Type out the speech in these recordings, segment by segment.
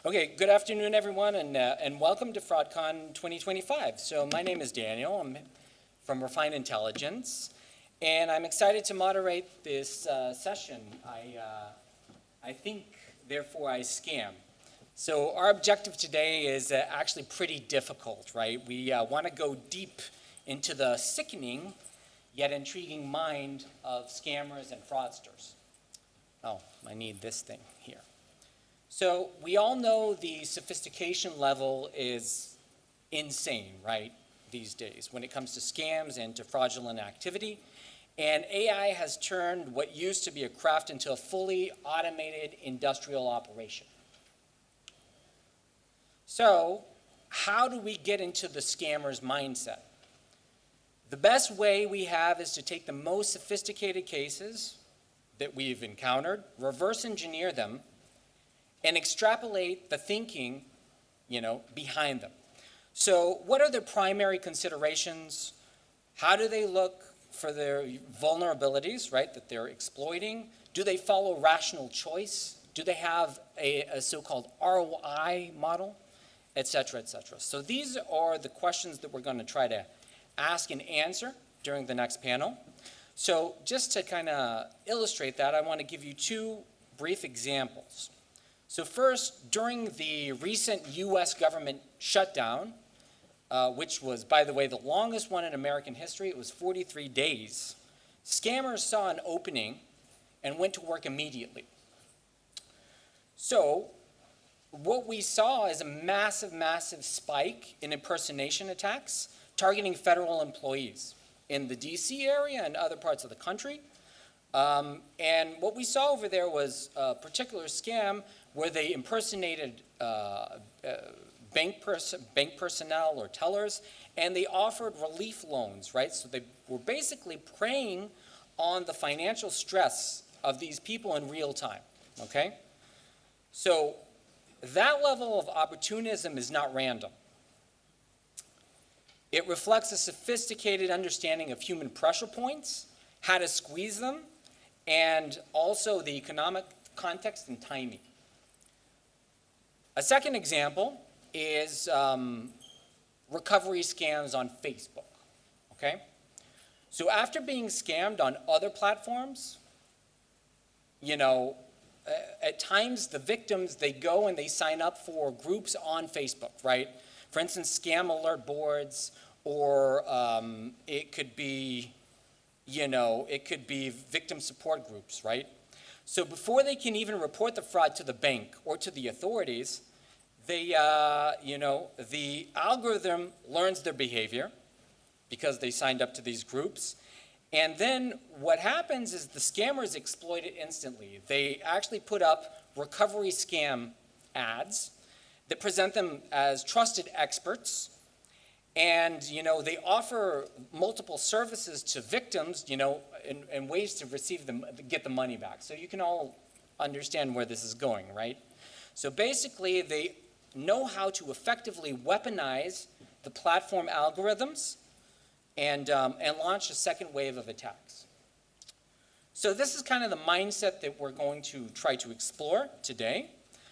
Okay, good afternoon, everyone, and welcome to FraudCon 2025. So my name is Daniel. I'm from Refined Intelligence, and I'm excited to moderate this session. I think, therefore, I scam. So our objective today is actually pretty difficult, right? We want to go deep into the sickening yet intriguing mind of scammers and fraudsters. Oh, I need this thing here. So we all know the sophistication level is insane, right, these days when it comes to scams and to fraudulent activity. And AI has turned what used to be a craft into a fully automated industrial operation. So how do we get into the scammer's mindset? The best way we have is to take the most sophisticated cases that we've encountered, reverse engineer them, and extrapolate the thinking, behind them. So what are their primary considerations? How do they look for their vulnerabilities, right, that they're exploiting? Do they follow rational choice? Do they have a so-called ROI model, et cetera, et cetera? So these are the questions that we're going to try to ask and answer during the next panel. So just to kind of illustrate that, I want to give you two brief examples. So first, during the recent US government shutdown, which was, by the way, the longest one in American history, it was 43 days, scammers saw an opening and went to work immediately. So what we saw is a massive, massive spike in impersonation attacks targeting federal employees in the DC area and other parts of the country. And what we saw over there was a particular scam where they impersonated bank personnel or tellers, and they offered relief loans, right? So they were basically preying on the financial stress of these people in real time, okay? So that level of opportunism is not random. It reflects a sophisticated understanding of human pressure points, how to squeeze them, and also the economic context and timing. A second example is recovery scams on Facebook, okay? So after being scammed on other platforms, at times the victims, they go and they sign up for groups on Facebook, right? For instance, scam alert boards, or it could be, victim support groups, right? So before they can even report the fraud to the bank or to the authorities, they, the algorithm learns their behavior because they signed up to these groups. And then what happens is the scammers exploit it instantly. They actually put up recovery scam ads that present them as trusted experts. And, they offer multiple services to victims, in ways to get the money back. So you can all understand where this is going, right? So basically, they know how to effectively weaponize the platform algorithms and launch a second wave of attacks. So this is kind of the mindset that we're going to try to explore today.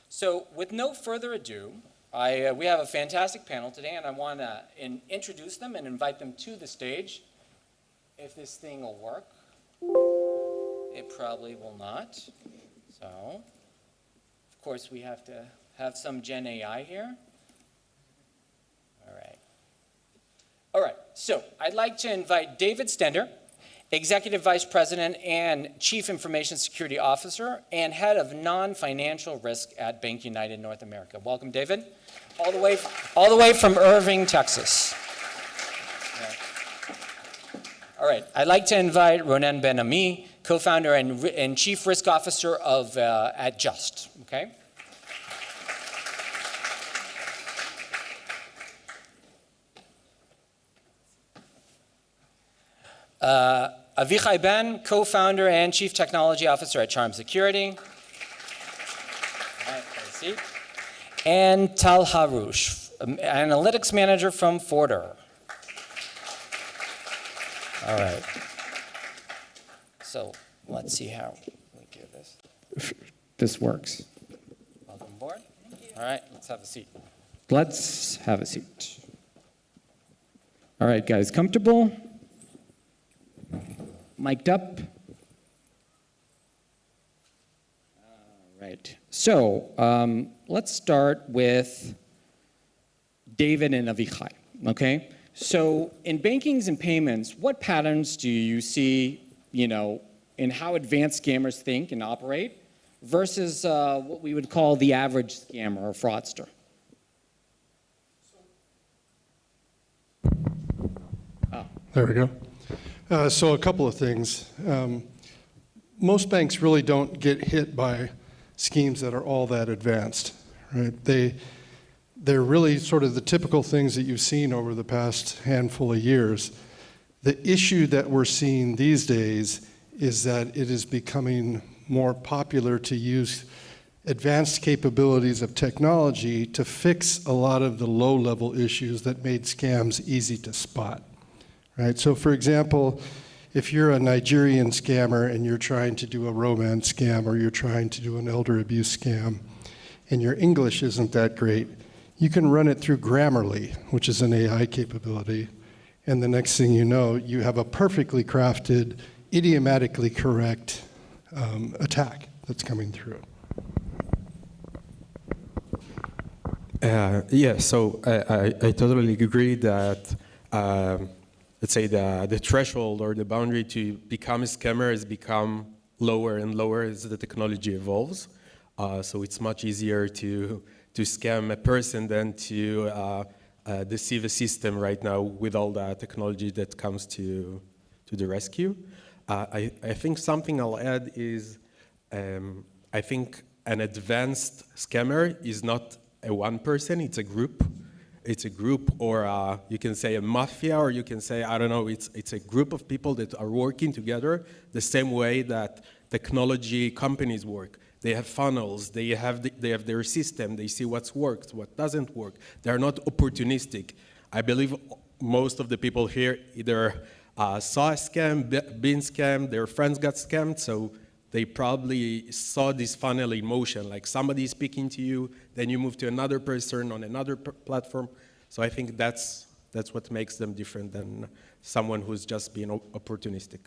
So with no further ado, we have a fantastic panel today, and I want to introduce them and invite them to the stage. If this thing will work. It probably will not. So, of course, we have to have some Gen AI here. All right, so I'd like to invite David Stender, Executive Vice President and Chief Information Security Officer and Head of Non-Financial Risk at BankUnited North America. Welcome, David. All the way from Irving, Texas. All right, I'd like to invite Roenen Ben-Ami, co-founder and Chief Risk Officer at Justt, okay? Avichai Ben, co-founder and Chief Technology Officer at Charm Security. All right, have a seat. And Tal Harush, Analytics Manager from Forder. All right. So let's see how we do this. This works. Welcome aboard. Thank you. All right, let's have a seat. Let's have a seat. All right, guys, comfortable? Mic'd up? All right, so let's start with David and Avichai, okay? So in bankings and payments, what patterns do you see, in how advanced scammers think and operate versus what we would call the average scammer or fraudster? There we go. So a couple of things. Most banks really don't get hit by schemes that are all that advanced, right? They're really sort of the typical things that you've seen over the past handful of years. The issue that we're seeing these days is that it is becoming more popular to use advanced capabilities of technology to fix a lot of the low-level issues that made scams easy to spot. Right? So for example, if you're a Nigerian scammer and you're trying to do a romance scam or you're trying to do an elder abuse scam and your English isn't that great, you can run it through Grammarly, which is an AI capability, and the next thing you know, you have a perfectly crafted, idiomatically correct attack that's coming through. So I totally agree that let's say the threshold or the boundary to become a scammer has become lower and lower as the technology evolves. So it's much easier to scam a person than to deceive a system right now with all the technology that comes to the rescue. I think something I'll add is I think an advanced scammer is not a one person, it's a group. It's a group, or you can say a mafia, or you can say, I don't know, it's a group of people that are working together the same way that technology companies work. They have funnels, they have their system, they see what's worked, what doesn't work. They're not opportunistic. I believe most of the people here either saw a scam, been scammed, their friends got scammed, so they probably saw this funnel in motion, like somebody is speaking to you, then you move to another person on another platform. So I think that's what makes them different than someone who's just being opportunistic.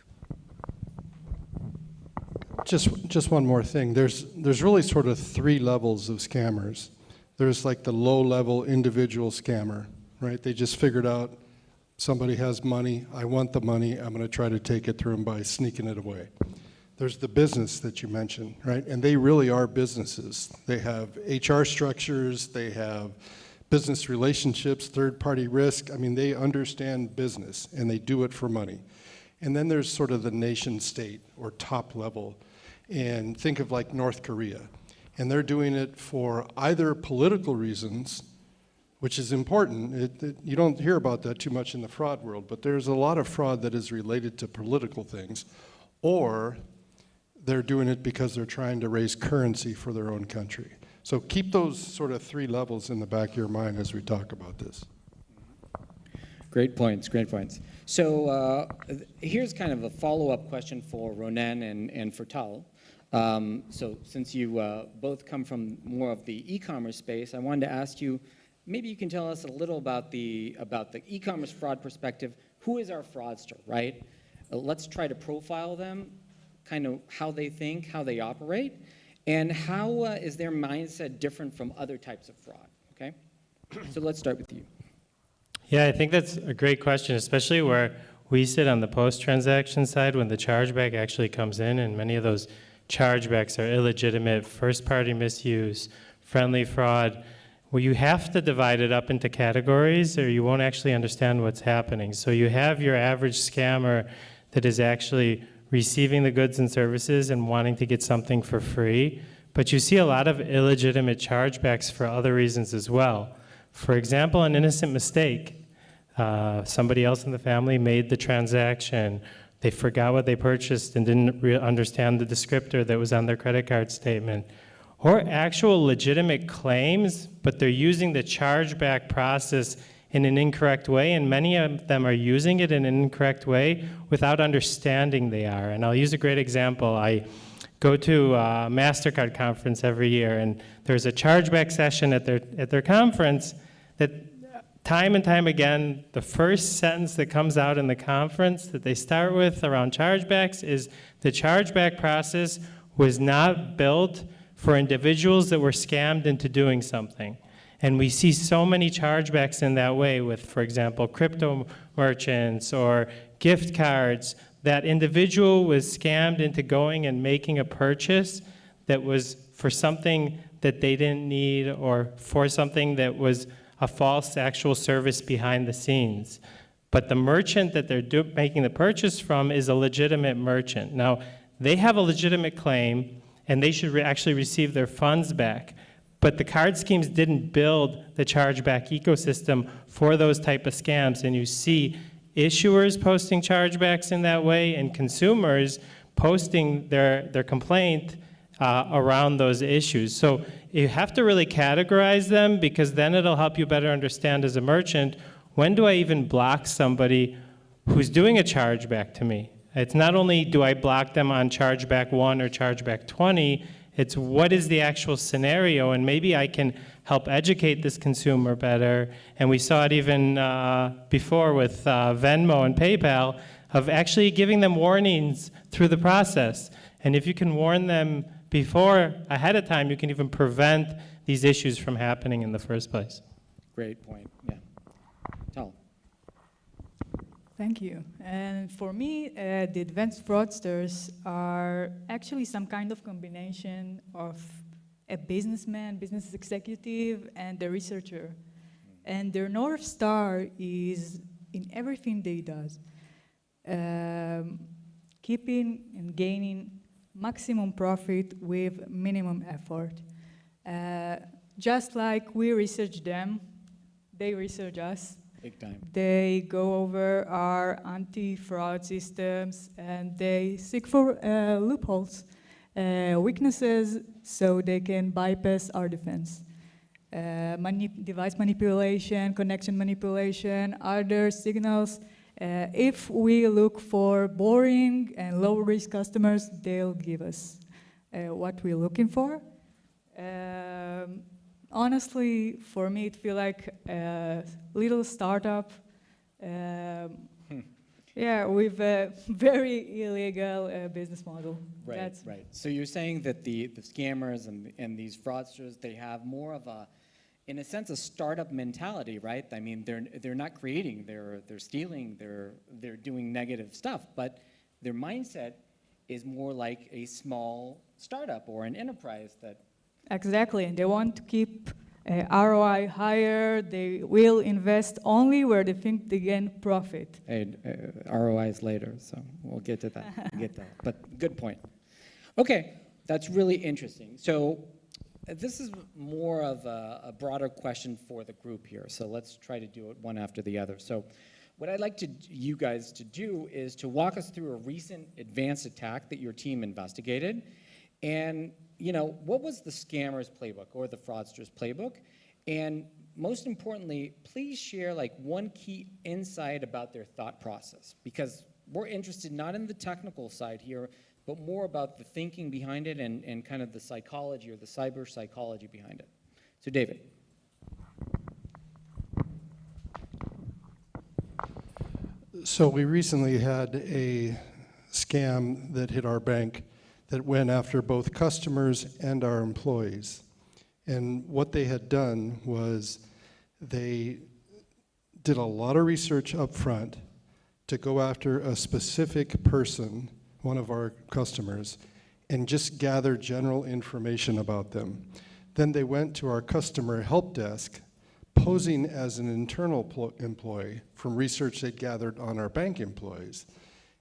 Just one more thing. There's really sort of three levels of scammers. There's like the low-level individual scammer, right? They just figured out somebody has money, I want the money, I'm going to try to take it through them by sneaking it away. There's the business that you mentioned, right? And they really are businesses. They have HR structures, they have business relationships, third-party risk. I mean, they understand business, and they do it for money. And then there's sort of the nation state or top level. And think of like North Korea. And they're doing it for either political reasons, which is important. You don't hear about that too much in the fraud world, but there's a lot of fraud that is related to political things, or they're doing it because they're trying to raise currency for their own country. So keep those sort of three levels in the back of your mind as we talk about this. Great points, great points. So here's kind of a follow-up question for Roenen and for Tal. So since you both come from more of the e-commerce space, I wanted to ask you, maybe you can tell us a little about the e-commerce fraud perspective. Who is our fraudster, right? Let's try to profile them, kind of how they think, how they operate, and how is their mindset different from other types of fraud, okay? So let's start with you. Yeah, I think that's a great question, especially where we sit on the post-transaction side when the chargeback actually comes in, and many of those chargebacks are illegitimate, first-party misuse, friendly fraud. Well, you have to divide it up into categories or you won't actually understand what's happening. So you have your average scammer that is actually receiving the goods and services and wanting to get something for free. But you see a lot of illegitimate chargebacks for other reasons as well. For example, an innocent mistake. Somebody else in the family made the transaction. They forgot what they purchased and didn't understand the descriptor that was on their credit card statement. Or actual legitimate claims, but they're using the chargeback process in an incorrect way, and many of them are using it in an incorrect way without understanding they are. And I'll use a great example. I go to a MasterCard conference every year, and there's a chargeback session at their conference that time and time again, the first sentence that comes out in the conference that they start with around chargebacks is the chargeback process was not built for individuals that were scammed into doing something. And we see so many chargebacks in that way with, for example, crypto merchants or gift cards. That individual was scammed into going and making a purchase that was for something that they didn't need or for something that was a false actual service behind the scenes. But the merchant that they're making the purchase from is a legitimate merchant. Now, they have a legitimate claim, and they should actually receive their funds back. But the card schemes didn't build the chargeback ecosystem for those type of scams, and you see issuers posting chargebacks in that way and consumers posting their complaint around those issues. So you have to really categorize them, because then it'll help you better understand as a merchant, when do I even block somebody who's doing a chargeback to me? It's not only do I block them on chargeback 1 or chargeback 20, it's what is the actual scenario, and maybe I can help educate this consumer better. And we saw it even before with Venmo and PayPal, of actually giving them warnings through the process. And if you can warn them before, ahead of time, you can even prevent these issues from happening in the first place. Great point, yeah. Tal. Thank you. And for me, the advanced fraudsters are actually some kind of combination of a businessman, business executive, and a researcher. And their North Star is in everything they do, keeping and gaining maximum profit with minimum effort. Just like we research them, they research us. Big time. They go over our anti-fraud systems, and they seek for loopholes, weaknesses, so they can bypass our defense. Device manipulation, connection manipulation, other signals. If we look for boring and low-risk customers, they'll give us what we're looking for. Honestly, for me, it feels like a little startup. Yeah, with a very illegal business model. Right, right. So you're saying that the scammers and these fraudsters, they have more of a, in a sense, a startup mentality, right? I mean, they're not creating, they're stealing, they're doing negative stuff, but their mindset is more like a small startup or an enterprise that. Exactly, and they want to keep ROI higher. They will invest only where they think they gain profit. Hey, ROI is later, so we'll get to that. We'll get that. But good point. Okay, that's really interesting. So this is more of a broader question for the group here. So let's try to do it one after the other. So what I'd like you guys to do is to walk us through a recent advanced attack that your team investigated. And what was the scammer's playbook or the fraudster's playbook? And most importantly, please share one key insight about their thought process, because we're interested not in the technical side here, but more about the thinking behind it and kind of the psychology or the cyber psychology behind it. So David. So we recently had a scam that hit our bank that went after both customers and our employees. And what they had done was they did a lot of research up front to go after a specific person, one of our customers, and just gather general information about them. Then they went to our customer help desk, posing as an internal employee from research they'd gathered on our bank employees,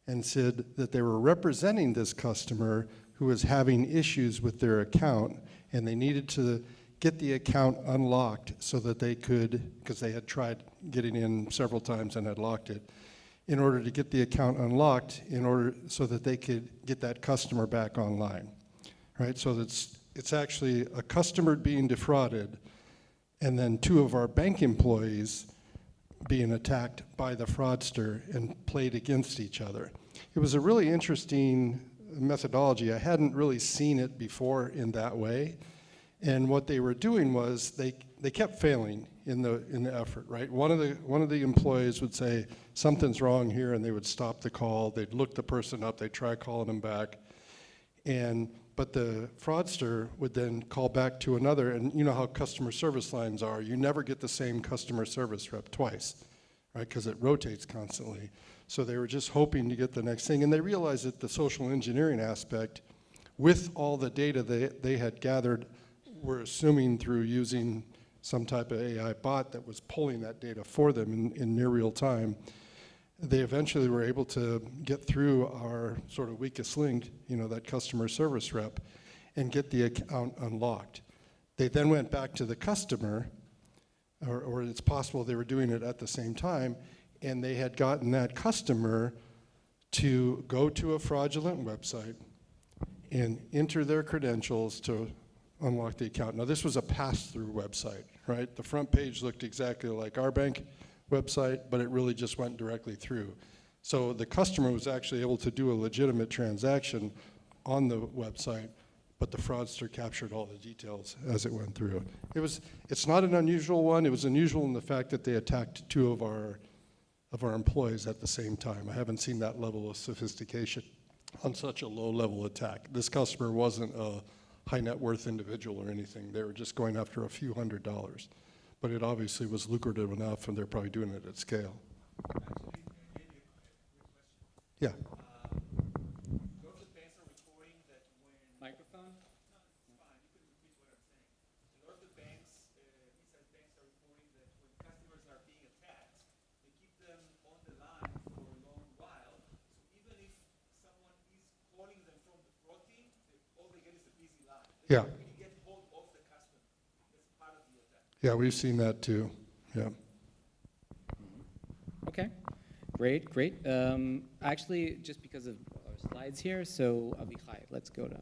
and said that they were representing this customer who was having issues with their account, and they needed to get the account unlocked so that they could, because they had tried getting in several times and had locked it, in order to get the account unlocked so that they could get that customer back online, right? So it's actually a customer being defrauded, and then two of our bank employees being attacked by the fraudster and played against each other. It was a really interesting methodology. I hadn't really seen it before in that way. And what they were doing was they kept failing in the effort, right? One of the employees would say, something's wrong here, and they would stop the call. They'd look the person up. They'd try calling them back. But the fraudster would then call back to another, and you know how customer service lines are. You never get the same customer service rep twice, right? Because it rotates constantly. So they were just hoping to get the next thing. And they realized that the social engineering aspect, with all the data they had gathered, were assuming through using some type of AI bot that was pulling that data for them in near real time, they eventually were able to get through our sort of weakest link, you know, that customer service rep, and get the account unlocked. They then went back to the customer, or it's possible they were doing it at the same time, and they had gotten that customer to go to a fraudulent website and enter their credentials to unlock the account. Now, this was a pass-through website, right? The front page looked exactly like our bank website, but it really just went directly through. So the customer was actually able to do a legitimate transaction on the website, but the fraudster captured all the details as it went through. It's not an unusual one. It was unusual in the fact that they attacked two of our employees at the same time. I haven't seen that level of sophistication on such a low-level attack. This customer wasn't a high net worth individual or anything. They were just going after a few $100s. But it obviously was lucrative enough, and they're probably doing it at scale. Yeah. Those banks are reporting that when Microphone? no, it's fine. You can repeat what I'm saying. A lot of the banks, inside banks, are reporting that when customers are being attacked, they keep them on the line for a long while. So even if someone is calling them from the fraud team, all they get is a busy line. They Yeah. don't really get hold of the customer. That's part of the attack. Yeah, we've seen that too. Yeah. Okay, great. Actually, just because of our slides here, so Avichai, let's go to.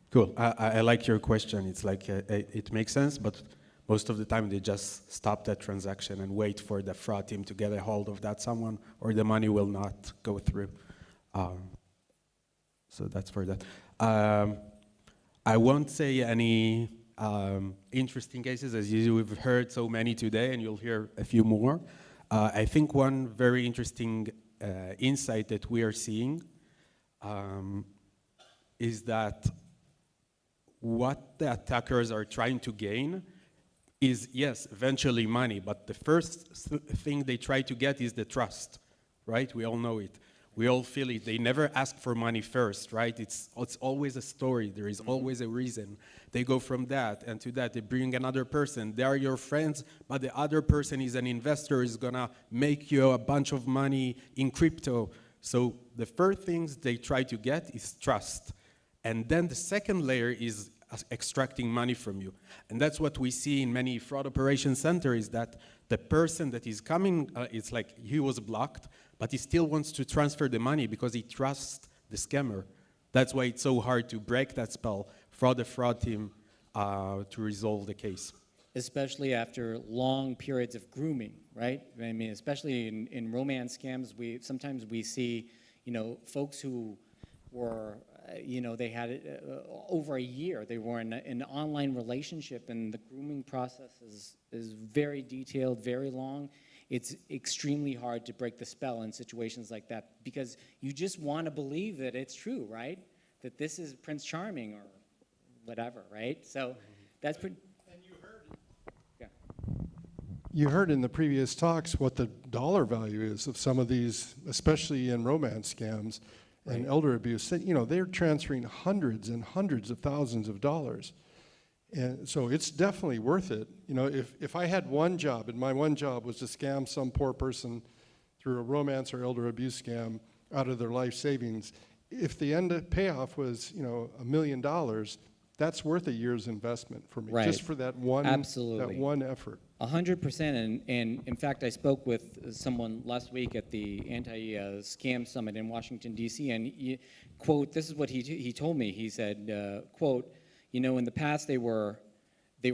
Cool. I like your question. It's like it makes sense, but most of the time they just stop that transaction and wait for the fraud team to get a hold of that someone, or the money will not go through. So that's for that. I won't say any interesting cases, as we've heard so many today, and you'll hear a few more. I think one very interesting insight that we are seeing is that what the attackers are trying to gain is, yes, eventually money, but the first thing they try to get is the trust, right? We all know it. We all feel it. They never ask for money first, right? It's always a story. There is always a reason. They go from that and to that. They bring another person. They are your friends, but the other person is an investor, is going to make you a bunch of money in crypto. So the first things they try to get is trust. And then the second layer is extracting money from you. And that's what we see in many fraud operation centers, is that the person that is coming, it's like he was blocked, but he still wants to transfer the money because he trusts the scammer. That's why it's so hard to break that spell for the fraud team to resolve the case. Especially after long periods of grooming, right? I mean, especially in romance scams, sometimes we see, folks who were, they had it over a year. They were in an online relationship, and the grooming process is very detailed, very long. It's extremely hard to break the spell in situations like that because you just want to believe that it's true, right? That this is Prince Charming or whatever, right? So that's pretty. And you heard Yeah. You heard in the previous talks what the dollar value is of some of these, especially in romance scams and elder abuse. They're transferring hundreds and hundreds of thousands of dollars. And so it's definitely worth it. If I had one job, and my one job was to scam some poor person through a romance or elder abuse scam out of their life savings, if the end payoff was, $1 million, that's worth a year's investment for me, Right. just for that one, Absolutely. that one effort. 100%, and in fact, I spoke with someone last week at the anti-scam summit in Washington, D.C., and quote, this is what he told me. He said, quote, in the past they were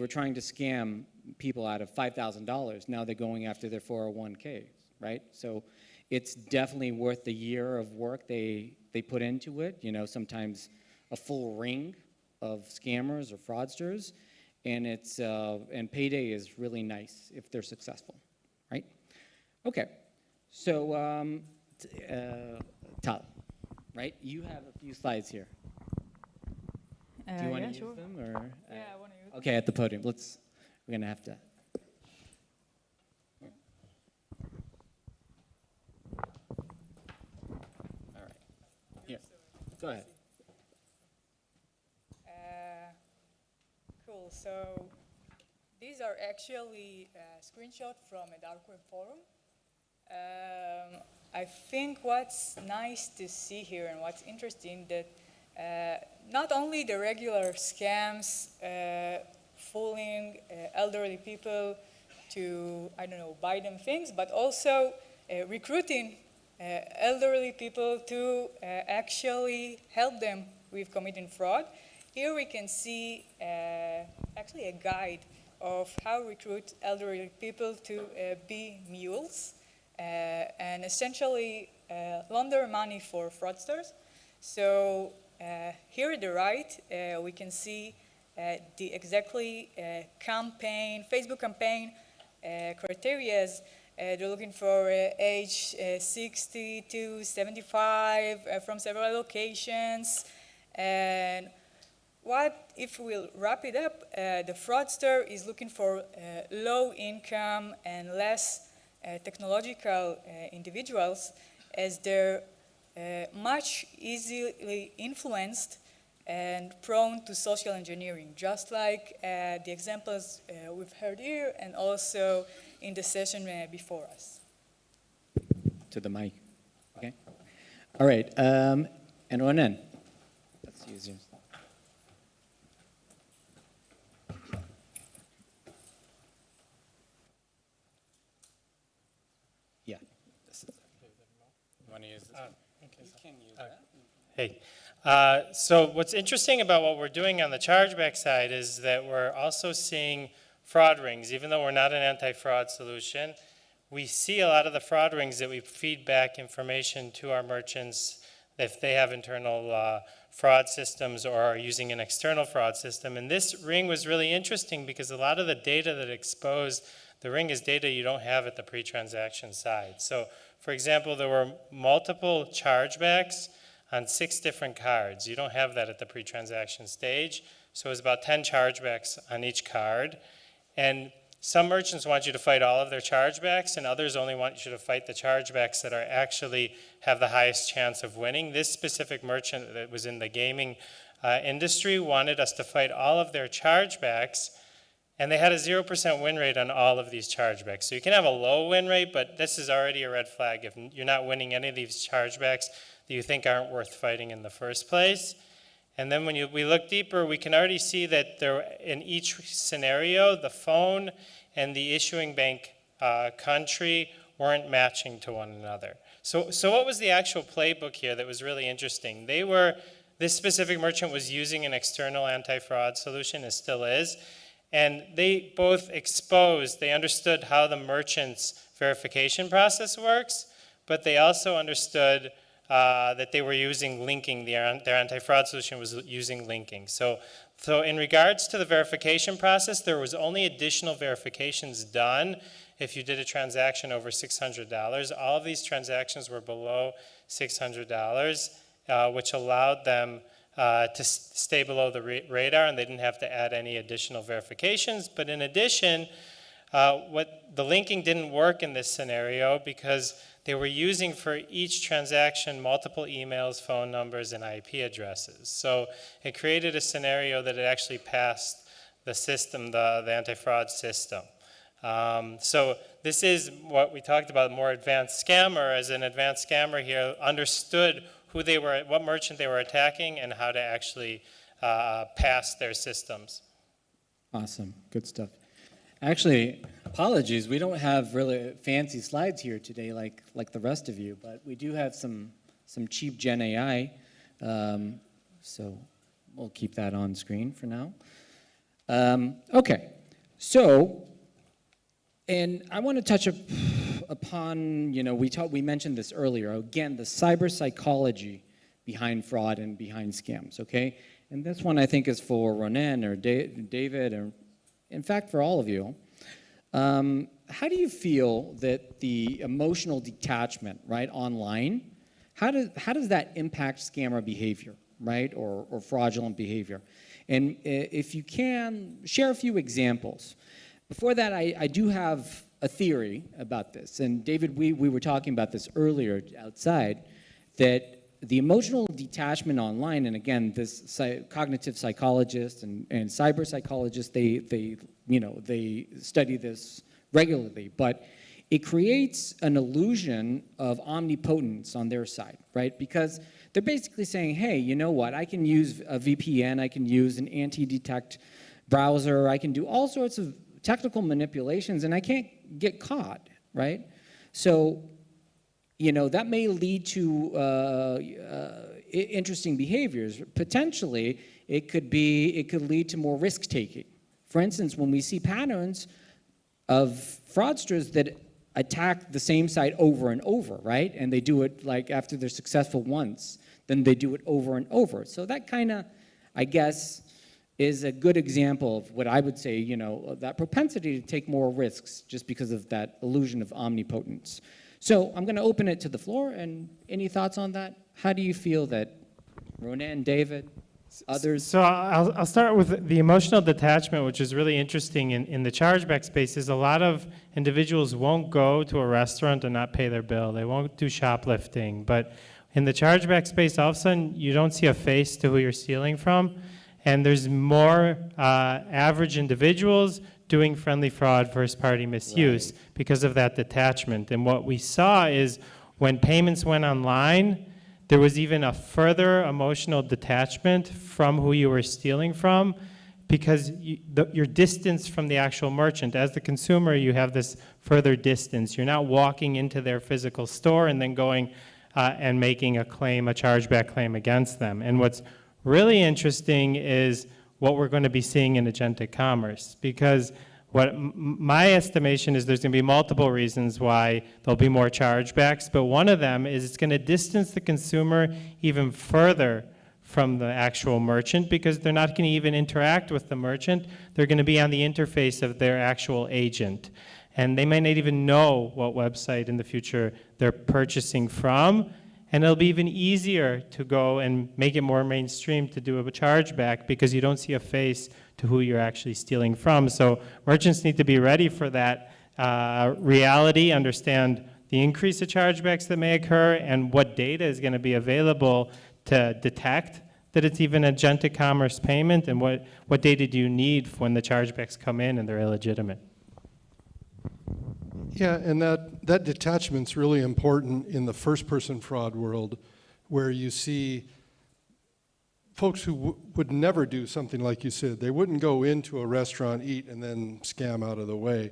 trying to scam people out of $5,000. Now they're going after their 401ks, right? So it's definitely worth the year of work they put into it. You know, sometimes a full ring of scammers or fraudsters, and it's and payday is really nice if they're successful, right? Okay, so Tal, right? You have a few slides here. Do you want to use sure. them, or? Yeah, I want to use them. Okay, at the podium. We're gonna have to. All right. Here. Go ahead. Cool. So these are actually screenshots from a dark web forum. I think what's nice to see here and what's interesting that not only the regular scams fooling elderly people to, I don't know, buy them things, but also recruiting elderly people to actually help them with committing fraud. Here we can see actually a guide of how to recruit elderly people to be mules and essentially launder money for fraudsters. So here at the right, we can see the exactly campaign, Facebook campaign criteria. They're looking for age 60 to 75 from several locations. And what if we'll wrap it up? The fraudster is looking for low income and less technological individuals, as they're much easily influenced and prone to social engineering, just like the examples we've heard here and also in the session before us. To the mic. Okay. All right. And Roenen. Let's use yours. Yeah. This is. You want to use this? You can use that. Hey, so what's interesting about what we're doing on the chargeback side is that we're also seeing fraud rings. Even though we're not an anti-fraud solution, we see a lot of the fraud rings that we feed back information to our merchants if they have internal fraud systems or are using an external fraud system. And this ring was really interesting because a lot of the data that exposed the ring is data you don't have at the pre-transaction side. So, for example, there were multiple chargebacks on 6 different cards. You don't have that at the pre-transaction stage. So it was about 10 chargebacks on each card. And some merchants want you to fight all of their chargebacks, and others only want you to fight the chargebacks that are actually have the highest chance of winning. This specific merchant that was in the gaming industry wanted us to fight all of their chargebacks, and they had a 0% win rate on all of these chargebacks. So you can have a low win rate, but this is already a red flag if you're not winning any of these chargebacks that you think aren't worth fighting in the first place. And then when we look deeper, we can already see that there, in each scenario, the phone and the issuing bank country weren't matching to one another. So what was the actual playbook here that was really interesting? This specific merchant was using an external anti-fraud solution, it still is, and they both they understood how the merchant's verification process works, but they also understood that they were using linking. Their anti-fraud solution was using linking. So in regards to the verification process, there was only additional verifications done if you did a transaction over $600. All of these transactions were below $600, which allowed them to stay below the radar, and they didn't have to add any additional verifications. But in addition, the linking didn't work in this scenario because they were using for each transaction multiple emails, phone numbers, and IP addresses. So it created a scenario that it actually passed the system, the anti-fraud system. So this is what we talked about, more advanced scammer. As an advanced scammer here, understood who they were, what merchant they were attacking, and how to actually pass their systems. Awesome, good stuff. Actually, apologies, we don't have really fancy slides here today like the rest of you, but we do have some cheap Gen AI, so we'll keep that on screen for now. Okay, so And I want to touch upon, we mentioned this earlier, again, the cyber psychology behind fraud and behind scams, okay? And this one I think is for Roenen or David, or in fact for all of you. How do you feel that the emotional detachment, right, online, how does that impact scammer behavior, right, or fraudulent behavior? And if you can, share a few examples. Before that, I do have a theory about this. And David, we were talking about this earlier outside, that the emotional detachment online, and again, this cognitive psychologist and cyber psychologists, they study this regularly, but it creates an illusion of omnipotence on their side, right? Because they're basically saying, hey, you know what, I can use a VPN, I can use an anti-detect browser, I can do all sorts of technical manipulations, and I can't get caught, right? So, that may lead to interesting behaviors. Potentially, it could lead to more risk-taking. For instance, when we see patterns of fraudsters that attack the same site over and over, right? And they do it like after they're successful once, then they do it over and over. So that kind of, I guess, is a good example of what I would say, that propensity to take more risks just because of that illusion of omnipotence. So I'm going to open it to the floor, and any thoughts on that? How do you feel that, Roenen, David, others? So I'll start with the emotional detachment, which is really interesting in the chargeback space. Is a lot of individuals won't go to a restaurant and not pay their bill. They won't do shoplifting. But in the chargeback space, all of a sudden, you don't see a face to who you're stealing from. And there's more average individuals doing friendly fraud, first-party misuse because of that detachment. And what we saw is when payments went online, there was even a further emotional detachment from who you were stealing from because your distance from the actual merchant. As the consumer, you have this further distance. You're not walking into their physical store and then going and making a claim, a chargeback claim against them. And what's really interesting is what we're going to be seeing in agentic commerce, because what my estimation is there's going to be multiple reasons why there'll be more chargebacks, but one of them is it's going to distance the consumer even further from the actual merchant because they're not going to even interact with the merchant. They're going to be on the interface of their actual agent. And they might not even know what website in the future they're purchasing from. And it'll be even easier to go and make it more mainstream to do a chargeback because you don't see a face to who you're actually stealing from. So merchants need to be ready for that reality, understand the increase of chargebacks that may occur, and what data is going to be available to detect that it's even agentic commerce payment, and what data do you need when the chargebacks come in and they're illegitimate. Yeah, and that detachement's really important in the first-person fraud world, where you see folks who would never do something like you said. They wouldn't go into a restaurant, eat, and then scam out of the way.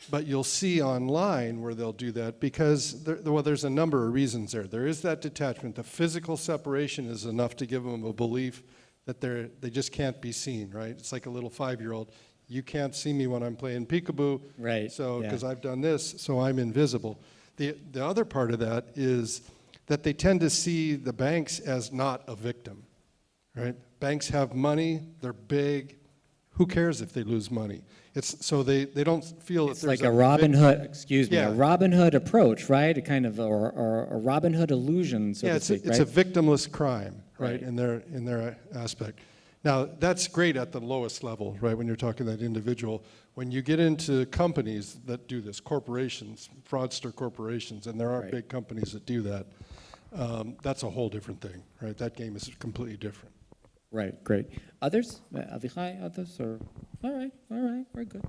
But you'll see online where they'll do that because, there's a number of reasons there. There is that detachment. The physical separation is enough to give them a belief that they just can't be seen, right? It's like a little 5-year-old. You can't see me when I'm playing peekaboo, right? So because I've done this, so I'm invisible. The other part of that is that they tend to see the banks as not a victim, right? Banks have money, they're big. Who cares if they lose money? So they don't feel that there's like a Robin Hood, a Robin Hood approach, right? A kind of or a Robin Hood illusion, so to speak, it's a victimless crime, right? In their aspect. Now, that's great at the lowest level, right, when you're talking that individual. When you get into companies that do this, corporations, fraudster corporations, and there are big companies that do that, that's a whole different thing, right? That game is completely different. Right, great. Others? Avichai, others? Or all right, very good.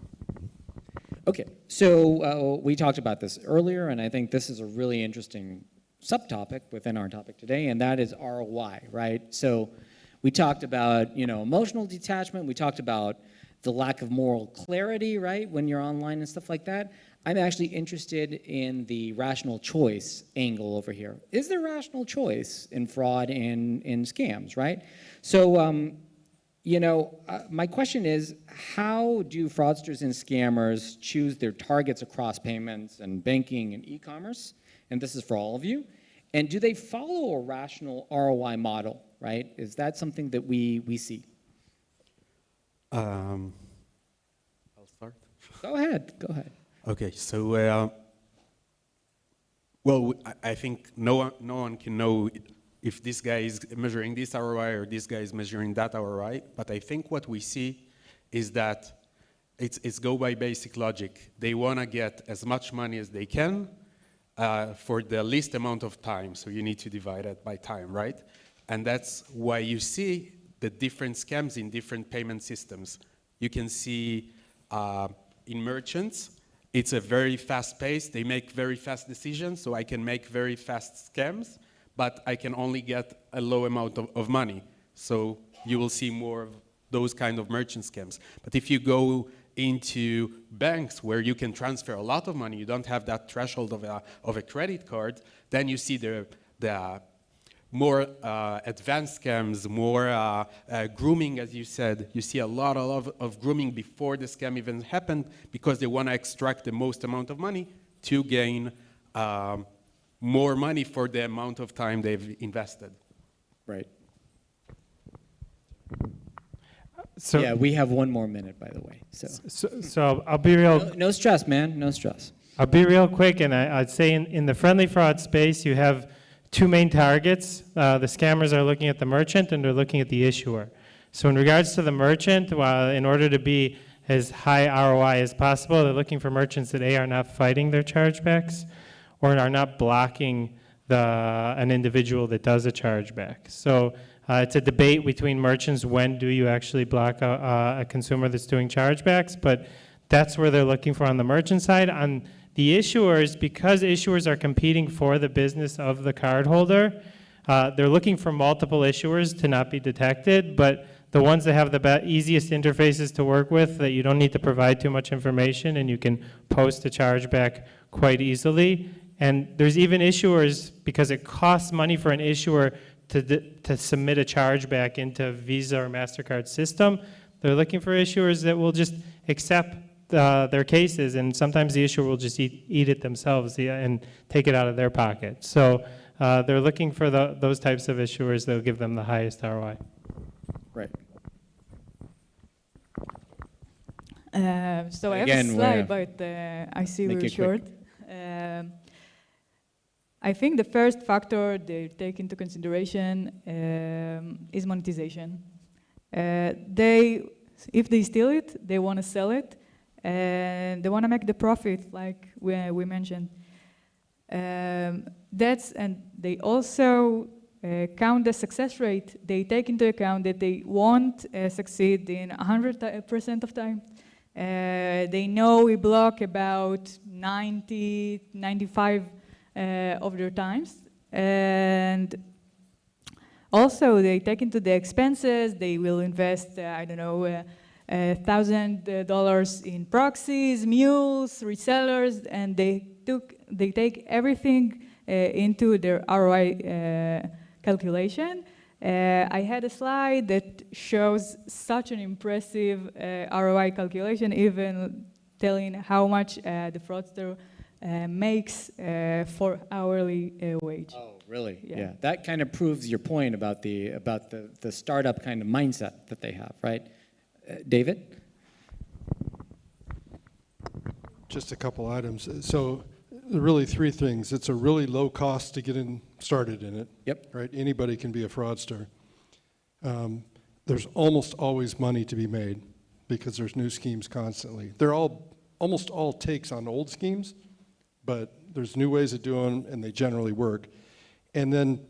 Okay, so we talked about this earlier, and I think this is a really interesting subtopic within our topic today, and that is ROI, right? So we talked about, emotional detachment. We talked about the lack of moral clarity, right, when you're online and stuff like that. I'm actually interested in the rational choice angle over here. Is there rational choice in fraud and in scams, right? So My question is, how do fraudsters and scammers choose their targets across payments and banking and e-commerce? And this is for all of you. And do they follow a rational ROI model, right? Is that something that we see? I'll start. Go ahead. Okay, so well, I think no one can know if this guy is measuring this ROI or this guy is measuring that ROI. But I think what we see is that it's go by basic logic. They want to get as much money as they can for the least amount of time. So you need to divide it by time, right? And that's why you see the different scams in different payment systems. You can see in merchants, it's a very fast pace. They make very fast decisions, so I can make very fast scams, but I can only get a low amount of money. So you will see more of those kind of merchant scams. But if you go into banks where you can transfer a lot of money, you don't have that threshold of a credit card, then you see the more advanced scams, more grooming, as you said. You see a lot of grooming before the scam even happened because they want to extract the most amount of money to gain more money for the amount of time they've invested. Right. So, Yeah, we have 1 more minute, by the way. so I'll be real. No stress, man. No stress. I'll be real quick, and I'd say in the friendly fraud space, you have 2 main targets. The scammers are looking at the merchant, and they're looking at the issuer. So in regards to the merchant, in order to be as high ROI as possible, they're looking for merchants that are not fighting their chargebacks or are not blocking an individual that does a chargeback. So it's a debate between merchants, when do you actually block a consumer that's doing chargebacks, but that's where they're looking for on the merchant side. On the issuers, because issuers are competing for the business of the cardholder, they're looking for multiple issuers to not be detected, but the ones that have the easiest interfaces to work with, that you don't need to provide too much information and you can post a chargeback quite easily. And there's even issuers, because it costs money for an issuer to submit a chargeback into Visa or MasterCard system, they're looking for issuers that will just accept their cases, and sometimes the issuer will just eat it themselves and take it out of their pocket. So they're looking for those types of issuers that will give them the highest ROI. Right. So I have Again, a slide, but I see make we're it short. I think the first factor they take into consideration is monetization. If they steal it, they want to sell it, and they want to make the profit, like we mentioned. And they also count the success rate. They take into account that they won't succeed in 100% of time. They know we block about 90, 95 of their times. And also they take into the expenses. They will invest, $1,000 in proxies, mules, resellers, and they take everything into their ROI calculation. I had a slide that shows such an impressive ROI calculation, even telling how much the fraudster makes for hourly wage. Oh, really? Yeah. That kind of proves your point about the startup kind of mindset that they have, right? David? Just a couple items. So really 3 things. It's a really low cost to get started in it. Yep. Right? Anybody can be a fraudster. There's almost always money to be made because there's new schemes constantly. They're almost all takes on old schemes, but there's new ways of doing them, and they generally work. And then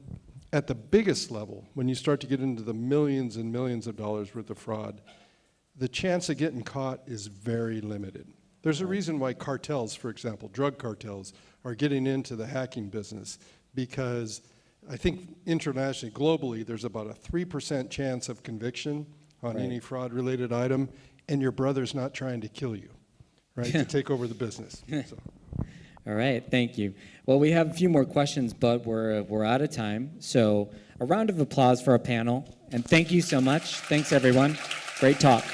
at the biggest level, when you start to get into the millions and millions of dollars worth of fraud, the chance of getting caught is very limited. There's a reason why cartels, for example, drug cartels, are getting into the hacking business, because I think internationally, globally, there's about a 3% chance of conviction on any fraud-related item, and your brother's not trying to kill you, right, to take over the business. So. All right, thank you. Well, we have a few more questions, but we're out of time. So a round of applause for our panel. And thank you so much. Thanks, everyone. Great talk.